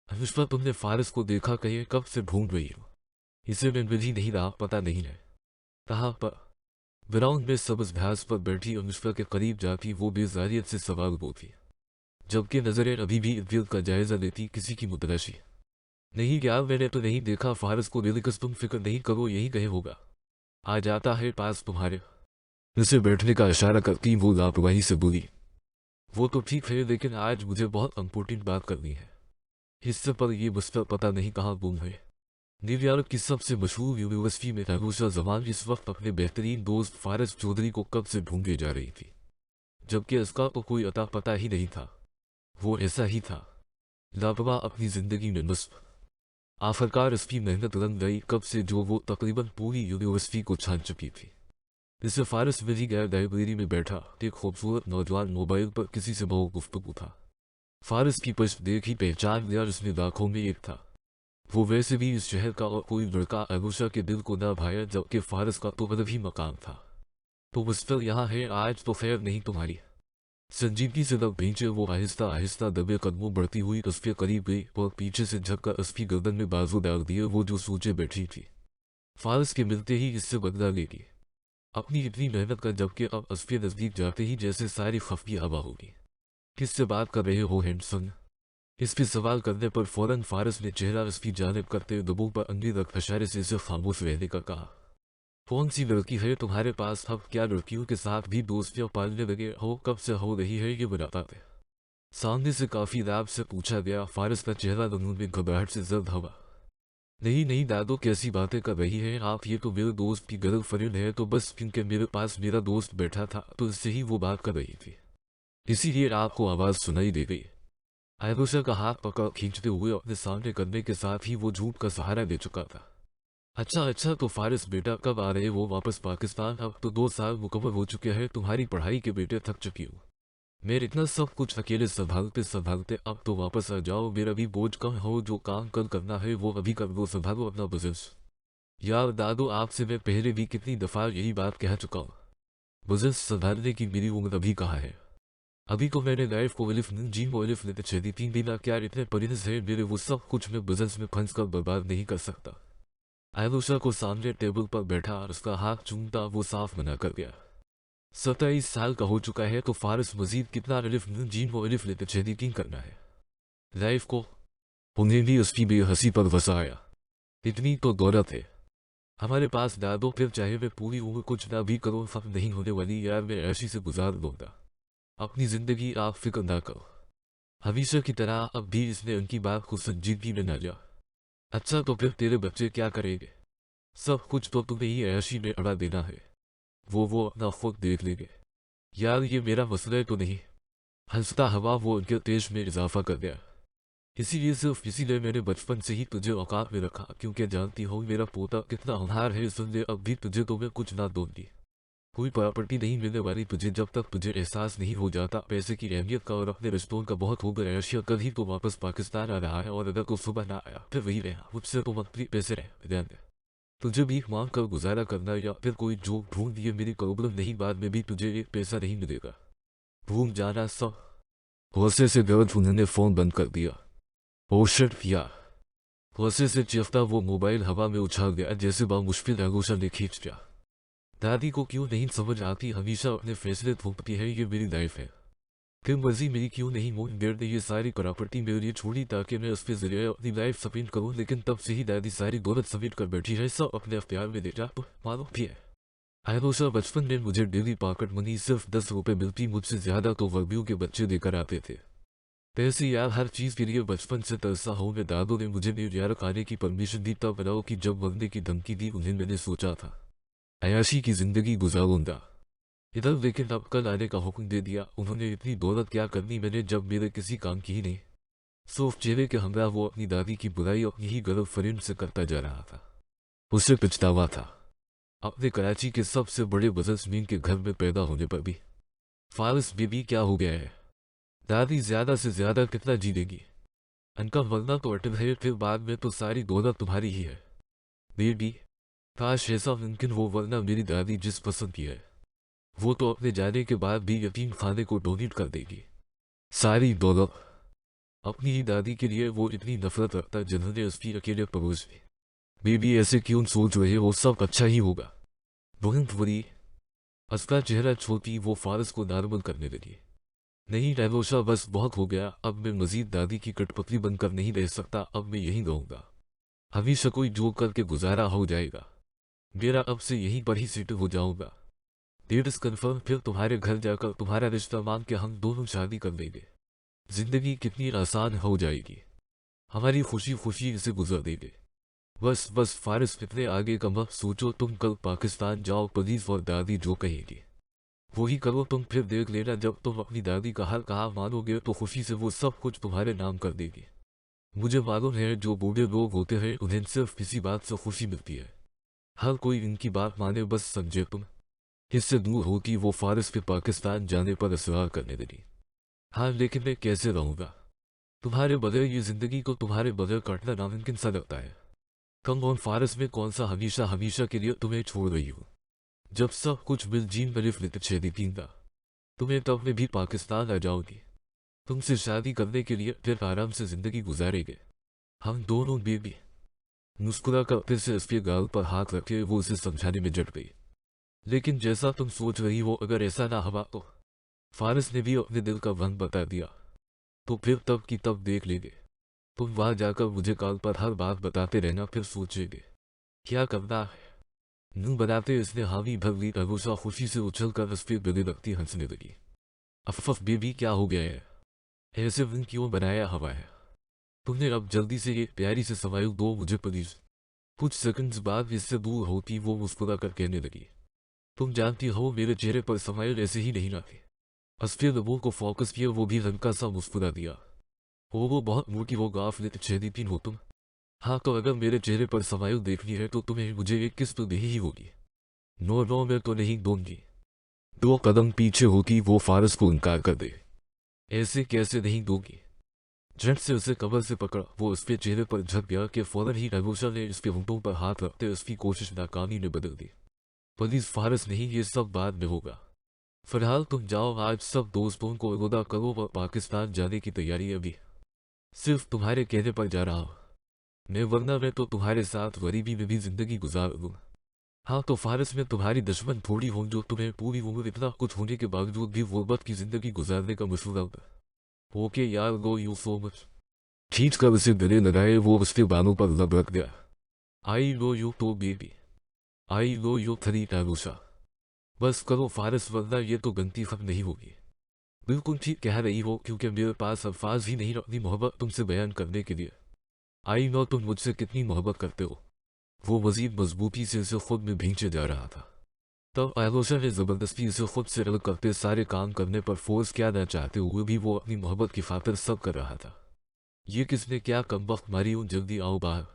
अनुष्का, तुमने फारिस को देखा? कहीं कब से ढूंढ रही हो? इसे मैं मिल ही नहीं रहा, पता नहीं है कहाँ पर। ग्राउंड में सब्ज घास पर बैठी अनुष्का के करीब जाती वो बेजारियत से सवाल बोलती, जबकि नजरें अभी भी इर्द का जायजा लेती किसी की मुतलाशी। नहीं यार, मैंने तो नहीं देखा फारिस को, दिलकश तुम फिक्र नहीं करो, यही कहे होगा, आ जाता है पास तुम्हारे। उसे बैठने का इशारा करती वो लापरवाही से बोली, वो तो ठीक है लेकिन आज मुझे बहुत इम्पोर्टेंट बात करनी है। इससे पर ये मुझ पर पता नहीं कहाँ गुम है। न्यूयॉर्क की सबसे मशहूर यूनिवर्सिटी में अरूशा जमान इस वक्त अपने बेहतरीन दोस्त फारिस चौधरी को कब से ढूंढे जा रही थी, जबकि इसका तो कोई अता पता ही नहीं था। वो ऐसा ही था, लापरवाह, अपनी जिंदगी में नस्ब। आखिरकार इसकी मेहनत रंग गई कब से, जो वो तकरीबन पूरी यूनिवर्सिटी को छान चुकी थी। इससे फारिस मिली गया लाइब्रेरी में बैठा एक खूबसूरत नौजवान मोबाइल पर किसी से बहुत गुफ्तगू था। फारिस की पश्त देख ही पहचान लिया उसने, लाखों में एक था। वो वैसे भी इस शहर का और कोई लड़का अरूशा के दिल को ना भाया, जबकि फारिस का तो अलग ही मकाम था। तो मुस्तफिल यहाँ है आज, तो खैर नहीं तुम्हारी। संजीदगी से तब भींचे वो आहिस्ता आहिस्ता दबे कदमों बढ़ती हुई उसके करीब गई और पीछे से झककर उसकी गर्दन में बाजू डाल दिए वो जो सोचे बैठी थी। फारिस के मिलते ही इससे बदला लेगी अपनी इतनी मेहनत का, जबकि अब उसके नजदीक जाते ही जैसे सारी खफी हवा होगी। किससे बात कर रहे हो हैंडसन? इस पे सवाल करने पर फौरन फारिस ने चेहरा उसकी जानिब करते दबों पर अंगली रख इशारे से इसे खामोश रहने का कहा। कौन सी लड़की है तुम्हारे पास? अब क्या लड़कियों के साथ भी दोस्तियां पालने लगे हो? कब से हो रही है ये बताता थे। सामने से काफी राब से पूछा गया। फारिस का चेहरा रंगून में घबराहट से जर्द हवा। नहीं नहीं दादो, कैसी बातें कर रही हैं आप? ये तो मेरे दोस्त की गर्लफ्रेंड है। तो बस क्योंकि मेरे पास मेरा दोस्त बैठा था तो इससे ही वो बात कर रही थी, इसीलिए आपको आवाज सुनाई दे गई। आयरूशा का हाथ पकड़ खींचते हुए अपने सामने करने के साथ ही वो झूठ का सहारा दे चुका था। अच्छा अच्छा, तो फारिस बेटा कब आ रहे हो वापस पाकिस्तान? अब तो 2 साल मुकम्मल हो चुके हैं तुम्हारी पढ़ाई के, बेटे थक चुकी हूँ। मेरे इतना सब कुछ अकेले संभालते संभालते अब तो वापस आ जाओ, मेरा भी बोझ कम हो, जो काम कल करना है वो अभी कर दो, संभालो अपना बिजनेस। यार दादू, आपसे मैं पहले भी कितनी दफा यही बात कह चुका हूँ, बिजनेस संभालने की मेरी उम्र अभी कहाँ है। अभी तो मैंने लाइफ को एलिफ जी को एलिफ लेते चली 3 दिन, क्या इतने परिणस है मेरे, वो सब कुछ मैं बिजनेस में फंस कर बर्बाद नहीं कर सकता। आयरूशा को सामने टेबल पर बैठा और उसका हाथ चूमता वो साफ मना कर गया। 27 साल का हो चुका है तो फारिस मजीद कितना एलिफ जी को एलिफ लेते चली की करना है लाइफ को। उन्हें भी उसकी बेहसी पर वसाया। इतनी तो दौलत है हमारे पास दादो, फिर चाहे मैं पूरी उम्र कुछ ना भी करो फर्क नहीं होने वाली यार, मैं ऐसी से गुजार दूंगा अपनी जिंदगी, आप फिक्र ना करो। हमेशा की तरह अब भी इसने उनकी बात को संजीदगी में न लिया। अच्छा तो फिर तेरे बच्चे क्या करेंगे? सब कुछ तो तुम्हें ही ऐशी में अड़ा देना है, वो अपना खुद देख लेंगे। यार ये मेरा मसला तो नहीं। हंसता हवा वो उनके तेज में इजाफा कर दिया। इसीलिए सिर्फ इसीलिए मैंने बचपन से ही तुझे औकात में रखा, क्योंकि जानती हो मेरा पोता कितना होनहार है, इसलिए अब भी तुझे तो मैं कुछ ना दूंगी। कोई प्रॉपर्टी नहीं मिलने वाली तुझे जब तक तुझे एहसास नहीं हो जाता पैसे की अहमियत का और अपने रिश्तों का। बहुत हो गया एशिया, कल ही तो वापस पाकिस्तान आ रहा है और अगर तो सुबह ना आया फिर वही रहा, मुझसे तो मंथली पैसे रहे ध्यान दे। तुझे भी मांग कर गुजारा करना या फिर कोई जो ढूंढ दिए मेरी प्रॉब्लम नहीं, बाद में भी तुझे एक पैसा नहीं मिलेगा, भूल जाना सब। गुस्से से गर्द उन्होंने फोन बंद कर दिया। ओ शिट यार, गुस्से से चिफ्ता वो मोबाइल हवा में उछाल गया जैसे बामुश्किल आगोशा ने खींच दिया। दादी को क्यों नहीं समझ आती, हमेशा अपने फैसले थोपती है, ये मेरी लाइफ है, फिर मर्जी मेरी क्यों नहीं। मोह मेरे ने ये सारी प्रॉपर्टी मेरे लिए छोड़ी ताकि मैं उसके जरिए अपनी लाइफ स्पेंड करूं, लेकिन तब से ही दादी सारी दौलत समेट कर बैठी है, सब अपने अख्तियार में ले जा तो मानो भी है। आयरोशा, बचपन में मुझे डेली पॉकेट मनी सिर्फ 10 रुपए मिलती, मुझसे ज्यादा तो वर्बियों के बच्चे देकर आते थे पैसे। यार हर चीज के लिए बचपन से तरसा हूं मैं। दादू ने मुझे न्यूयॉर्क आने की परमिशन दी तब बनाओ कि जब मरने की धमकी दी उन्हें मैंने सोचा था अयाशी की जिंदगी गुजारूंगा इधर, लेकिन अब कल आने का हुक्म दे दिया उन्होंने। इतनी दौलत क्या करनी मैंने जब मेरे किसी काम की ही नहीं। सोफ चेहरे के हमरा वो अपनी दादी की बुराई अपनी ही गर्लफ्रेंड से करता जा रहा था। उससे पछतावा था अपने कराची के सबसे बड़े बिजनेसमैन के घर में पैदा होने पर भी। फारिस बेबी क्या हो गया है? दादी ज्यादा से ज्यादा कितना जी देगी? उनका मरना तो अटल है, फिर बाद में तो सारी दौलत तुम्हारी ही है बेबी। काश ऐसा मुमकिन हो, वरना मेरी दादी जिस पसंद की है वो तो अपने जाने के बाद भी यतीम खाने को डोनेट कर देगी, सारी दौलत। अपनी ही दादी के लिए वो इतनी नफरत रखता जिन्होंने उसकी अकेले परोस दी। बेबी ऐसे क्यों सोच रहे हो, सब अच्छा ही होगा। Don't worry. उसका चेहरा छोटी वो फारस को नॉर्मल करने लगी। नहीं रैनोशा, बस बहुत हो गया, अब मैं मजीद दादी की कठपुतली बनकर नहीं रह सकता, अब मैं यहीं रहूंगा। हमेशा कोई जो करके गुजारा हो जाएगा, मेरा अब से यहीं पर ही सेट हो जाऊंगा। डेट इज कन्फर्म, फिर तुम्हारे घर जाकर तुम्हारा रिश्ता मांग के हम दोनों शादी कर लेंगे। जिंदगी कितनी आसान हो जाएगी, हमारी खुशी खुशी से गुजर देंगे। बस बस फारिस, इतने आगे का मत सोचो, तुम कल पाकिस्तान जाओ, पुलिस और दादी जो कहेगी वही करो तुम, फिर देख लेना जब तुम अपनी दादी का हर कहा मानोगे तो खुशी से वो सब कुछ तुम्हारे नाम कर देगी। मुझे मालूम है जो बूढ़े लोग होते हैं उन्हें सिर्फ इसी बात से खुशी मिलती है, हर कोई इनकी बात माने, बस समझे तुम। इससे दूर हो कि वो फारिस पे पाकिस्तान जाने पर इसरार करने लगी। हाँ लेकिन मैं कैसे रहूंगा तुम्हारे बगैर, ये जिंदगी को तुम्हारे बगैर काटना नामुमकिन सा लगता है। कम ऑन फारिस में कौन सा हमेशा हमेशा के लिए तुम्हें छोड़ रही हूँ। जब सब कुछ मिल जीन बलिफ छेदी पींदा तुम्हें तब में भी पाकिस्तान आ जाओगी, तुमसे शादी करने के लिए, फिर आराम से जिंदगी गुजारेंगे हम दोनों। बेबी मुस्कुरा कर फिर से उसके गाल पर हाथ रखे वो उसे समझाने में जट गई। लेकिन जैसा तुम सोच रही हो, अगर ऐसा ना हुआ तो। फारिस ने भी अपने दिल का भंग बता दिया। तो फिर तब की तब देख लेंगे, तुम वहां जाकर मुझे कॉल पर हर बात बताते रहना, फिर सोचेंगे क्या करना है। मुंह बनाते इसने हामी भर ली। अबूसा खुशी से उछल कर उस पर बिले रखती हंसने लगी। अफफ बेबी क्या हो गया है, ऐसे दिन क्यों बनाया हवा है तुमने, अब जल्दी से ये प्यारी से सवाल दो मुझे प्लीज। कुछ सेकंड्स बाद इससे दूर होती वो मुस्कुरा कर कहने लगी, तुम जानती हो मेरे चेहरे पर समाइल ऐसे ही नहीं आती। असफिर नबों को फोकस किया, वो भी हल्का सा मुस्कुरा दिया। वो बहुत मोटी वो गाफिलत छेदीपीन हो तुम। हाँ तो अगर मेरे चेहरे पर समाइल देखनी है तो तुम्हें मुझे एक किस्त तो देनी ही होगी। नो नो मैं तो नहीं दूंगी। 2 कदम पीछे होगी वो फारस को इनकार कर दे। ऐसे कैसे नहीं दोगी। झट से उसे कमर से पकड़ा, वो उसके चेहरे पर झक गया कि फौरन ही नबूशा ने उसके होंठों पर हाथ रखते उसकी कोशिश नाकामी ने बदल दी। प्लीज फारस नहीं, ये सब बाद में होगा, फिलहाल तुम जाओ, आज सब दोस्तों को अलविदा करो और पाकिस्तान जाने की तैयारी अभी सिर्फ तुम्हारे कहने पर जा रहा हूँ मैं, वरना मैं तो तुम्हारे साथ गरीबी में भी जिंदगी गुजार दूंगा। हाँ तो फारस में तुम्हारी दुश्मन थोड़ी हों जो तुम्हें पूरी उम्र इतना कुछ होने के बावजूद भी गुर्बत की जिंदगी गुजारने का मशवरा होता। ओके यार, गो यू सो मच। खींच कर उसे गले लगाए वो उसके बालों पर लब रख गया। आई लो यू तो बेबी, आई लो यू थरी टारूसा। बस करो फारस, वरना ये तो गलती खत्म नहीं होगी। बिल्कुल ठीक कह रही हो, क्योंकि मेरे पास अल्फाज ही नहीं अपनी मोहब्बत तुमसे बयान करने के लिए। आई नो तुम मुझसे कितनी मोहब्बत करते हो। वो मजीद मजबूती से उसे खुद में भींचे जा रहा था। तब आलोशा ने जबरदस्ती उसे खुद से अलग करते सारे काम करने पर फोर्स किया न चाहते हुए भी वो अपनी मोहब्बत की खातिर सब कर रहा था। ये किसने क्या कमबख्त मारी हूँ, जल्दी आओ बाहर।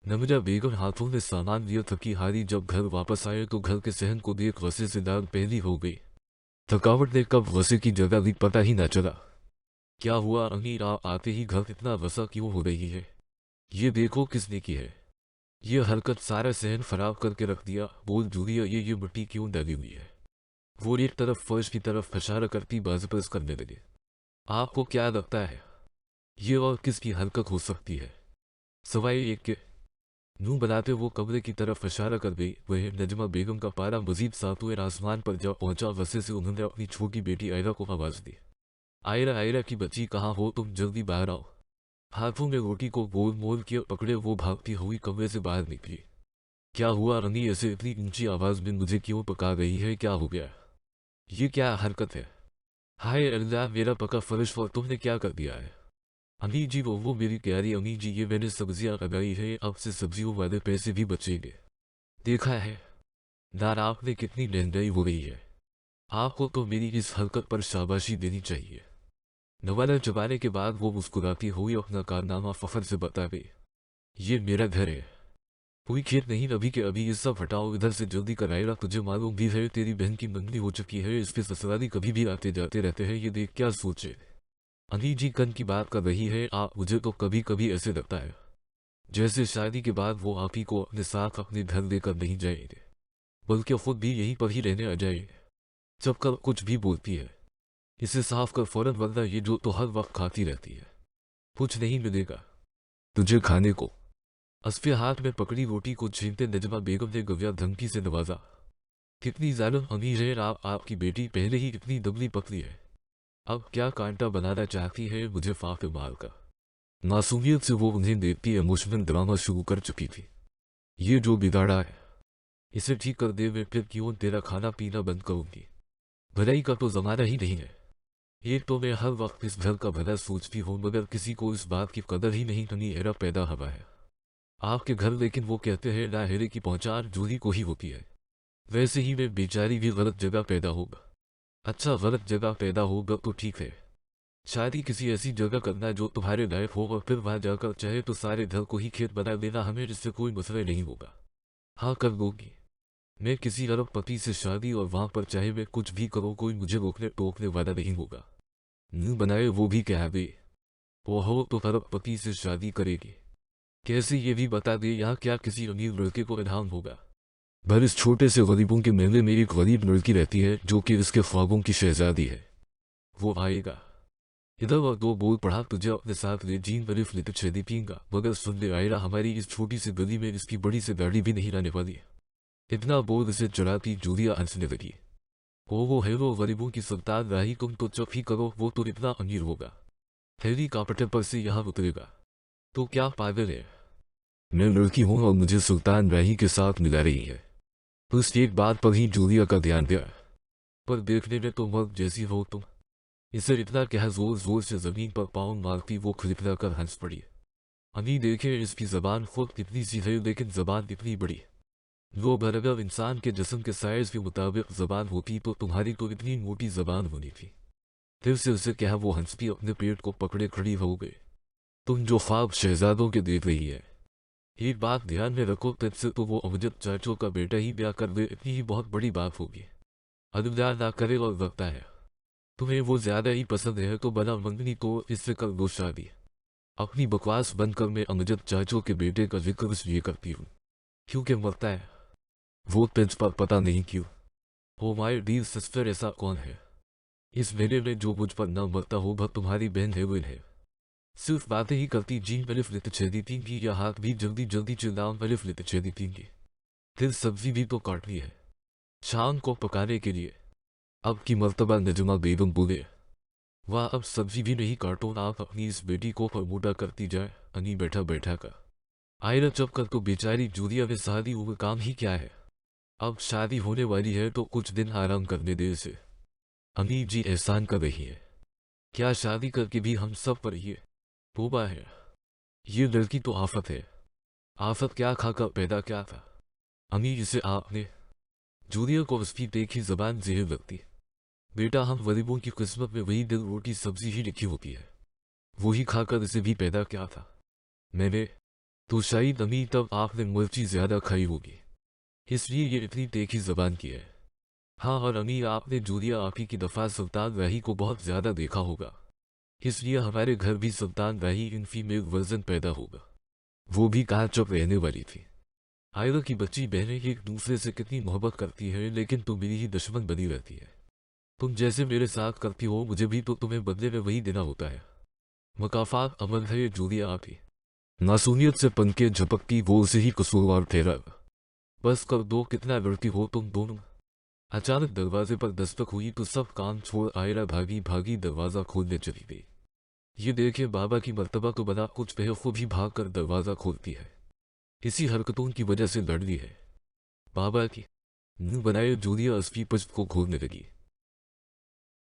नमिजा बेगम हाथों में सामान लिया थकी हारी जब घर वापस आए तो घर के सहन को देख गसे से दाग पहली हो गई। थकावट ने कब गसे की जगह ली पता ही न चला। क्या हुआ अमीर, आते ही घर इतना वसा क्यों हो रही है। ये देखो किसने की है, ये हरकत सारा सहन खराब करके रख दिया। बोल जूलिया, ये मिट्टी क्यों डाली हुई है। वो एक तरफ फर्श की तरफ इशारा करती बाजपस करने लगे। आपको क्या लगता है ये और किसकी हरकत हो सकती है। सवाई एक के मुंह बनाते वो कमरे की तरफ इशारा कर गई। वह नजमा बेगम का पारा मजीद साथ हुए आसमान पर जा पहुंचा। वसे से उन्होंने अपनी छोटी बेटी आयरा को आवाज दी। आयरा, आयरा की बच्ची कहाँ हो तुम, जल्दी बाहर आओ। हाथों में रोटी को गोल मोल किए पकड़े वो भागती हुई कमरे से बाहर निकली। क्या हुआ रनी, ऐसे इतनी ऊंची आवाज में मुझे क्यों पका रही है, क्या हो गया। ये क्या हरकत है। हाय अल्लाह, मेरा पका फर्श और तुमने क्या कर दिया है। अम्मी जी, वो मेरी प्यारी अम्मी जी, ये मैंने सब्जियां लगाई है, अब से सब्जियों वाले पैसे भी बचेंगे। देखा है नार आपने कितनी महंगाई हो गई है, आपको तो मेरी इस हरकत पर शाबाशी देनी चाहिए। नवाला चबाने के बाद वो मुस्कुराती हुई अपना कारनामा फखर से बता गई। ये मेरा घर है, कोई खेत नहीं, अभी के अभी ये सब हटाओ इधर से, जल्दी कराएगा। तुझे मालूम भी है तेरी बहन की मंगनी हो चुकी है, इसके ससुराली कभी भी आते जाते रहते हैं, ये देख क्या सोचे। अली जी कन की बात कर रही है आप, मुझे तो कभी कभी ऐसे लगता है जैसे शादी के बाद वो आप ही को अपने साथ अपने घर लेकर नहीं जाएंगे, बल्कि खुद भी यहीं पर ही रहने आ जाएंगे। जब कल कुछ भी बोलती है इसे साफ कर फौरन, वरना ये जो तो हर वक्त खाती रहती है। कुछ नहीं मिलेगा तुझे खाने को। असफिया हाथ में पकड़ी रोटी को छीनते नजमा बेगम ने गव्या धमकी से नवाजा। कितनी जालिम अमीर है आपकी बेटी पहले ही कितनी दबली पकड़ी है, अब क्या कांटा बनाना चाहती है मुझे फाफे मार का। मासूमियत से वो उन्हें देखती इमोशनल ड्रामा शुरू कर चुकी थी। ये जो बिगाड़ा है इसे ठीक कर दे, मैं फिर क्यों तेरा खाना पीना बंद करूंगी। भलाई का तो जमाना ही नहीं है। एक तो मैं हर वक्त इस घर का भला सोचती हूँ मगर किसी को इस बात की कदर ही नहीं तनी एरा पैदा हवा है आपके घर, लेकिन वो कहते हैं लाहेरे की पहुंचार जूही को ही होती है। वैसे ही मैं बेचारी भी गलत जगह पैदा होगा। अच्छा गलत जगह पैदा होगा तो ठीक है, शादी किसी ऐसी जगह करना जो तुम्हारे लायक हो और फिर वहां जाकर चाहे तो सारे घर को ही खेत बना देना, हमें इससे कोई मसला नहीं होगा। हाँ कर दोगी, मैं किसी अरबपति से शादी और वहां पर चाहे मैं कुछ भी करूँ कोई मुझे रोकने टोकने वाला नहीं होगा। मुंह बनाए वो भी कह दे वो हो तो अरबपति से शादी करेगी, कैसे ये भी बता दे यहाँ क्या किसी अमीर लड़के को इनाम होगा। भर इस छोटे से गरीबों के मेले में एक गरीब लड़की रहती है जो कि इसके ख्वाबों की शहजादी है। वो आएगा इधर और दो बोल पढ़ा तुझे अपने साथ ले जीन बर्फ लेते छेदी पींगा, मगर सुन ले आयरा हमारी इस छोटी सी गली में इसकी बड़ी से दाढ़ी भी नहीं रहने वाली है। इतना बोल इसे चढ़ाती जूलिया हंसने लगी। वो है वो गरीबों की सुल्तान राही, तुम तो चुप ही करो, वो तो इतना अमीर होगा हेलीकॉप्टर पर से यहाँ उतरेगा। तो क्या पागल है, मैं लड़की हूँ और मुझे सुल्तान राही के साथ मिला रही है। उस एक बात पर ही जूलिया का ध्यान गया, पर देखने में तो मर्द जैसी हो तुम। इसे इतना कह जोर जोर से जमीन पर पाँव मारती वो खिलखिला कर हंस पड़ी। अभी देखे इसकी जबान खुद कितनी सी है लेकिन जबान इतनी बड़ी। वो अगर इंसान के जिस्म के साइज के मुताबिक जबान होती तो तुम्हारी तो इतनी मोटी जबान होनी थी। फिर से उसे कहा वो हंसती अपने पेट को पकड़े खड़ी हो गई। तुम जो ख्वाब शहजादों के देख रही है, एक बात ध्यान में रखो, तुझसे तो वो अमजद चाचों का बेटा ही ब्याह कर दे इतनी ही बहुत बड़ी बात होगी। अदबदार ना करे और लगता है तुम्हें वो ज्यादा ही पसंद है तो बना मंगनी तो इससे कर दो शादी। अपनी बकवास बंद कर, मैं अमजद चाचों के बेटे का जिक्र इसलिए करती हूँ क्योंकि मरता है वो पेंच पर पता नहीं क्यों। ओ माय डियर सिस्टर, ऐसा कौन है इस मेले में जो मुझ पर न मरता हो, भर तुम्हारी बहन है विन है। सिर्फ बातें ही करती जीन बलिफ लेते छेदी तींगी या हाथ भी जल्दी जल्दी चिल्लाऊं बलिफ लेते छेदी तींगी। फिर सब्जी भी तो काटनी है शाम को पकाने के लिए। अब की मर्तबा नजमा बेगम बोले, वाह अब सब्जी भी नहीं काटो, आप अपनी इस बेटी को फरमूटा करती जाए अनी बैठा बैठा का। आयरा चुप कर, तो बेचारी जूलिया में शादी हुए काम ही क्या है। अब शादी होने वाली है तो कुछ दिन आराम करने दे इसे। अमीर जी एहसान कर रही है, क्या शादी करके भी हम सब पर ये तोबा है। ये लड़की तो आफत है। आफत क्या खाकर पैदा क्या था अमीर, इसे आपने। जूलिया को उसकी देखी जबान जहर लगती। बेटा हम गरीबों की किस्मत में वही दिल रोटी सब्जी ही लिखी होती है, वही खाकर इसे भी पैदा क्या था मैंने। तो शायद अमीर तब आपने मिर्ची ज्यादा खाई होगी इसलिए ये इतनी देखी जबान की है। हाँ और अमीर आपने जूलिया आपी की दफा सुल्तान राही को बहुत ज्यादा देखा होगा, इसलिए हमारे घर भी सुल्तान राही इन फीमेल वर्जन पैदा होगा। वो भी कहाँ चुप रहने वाली थी। आयरा की बच्ची बहनें एक दूसरे से कितनी मोहब्बत करती है लेकिन तुम मेरी ही दुश्मन बनी रहती है। तुम जैसे मेरे साथ करती हो मुझे भी तो तुम्हें बदले में वही देना होता है। मुकाफात अमल है जूलिया आपी। नासूनियत से पनके झपकती वो उसे ही कसूरवार ठहरा। बस कर दो, कितना लड़की हो तुम दोनों। अचानक दरवाजे पर दस्तक हुई तो सब काम छोड़ आयरा भागी भागी दरवाजा खोलने चली गई। ये देखे बाबा की मर्तबा तो बना कुछ बेवकूफ भी भाग कर दरवाजा खोलती है। इसी हरकतों की वजह से लड़ ली है बाबा की। मुंह बनाए जूलिया अस्पी पश्त को खोलने लगी।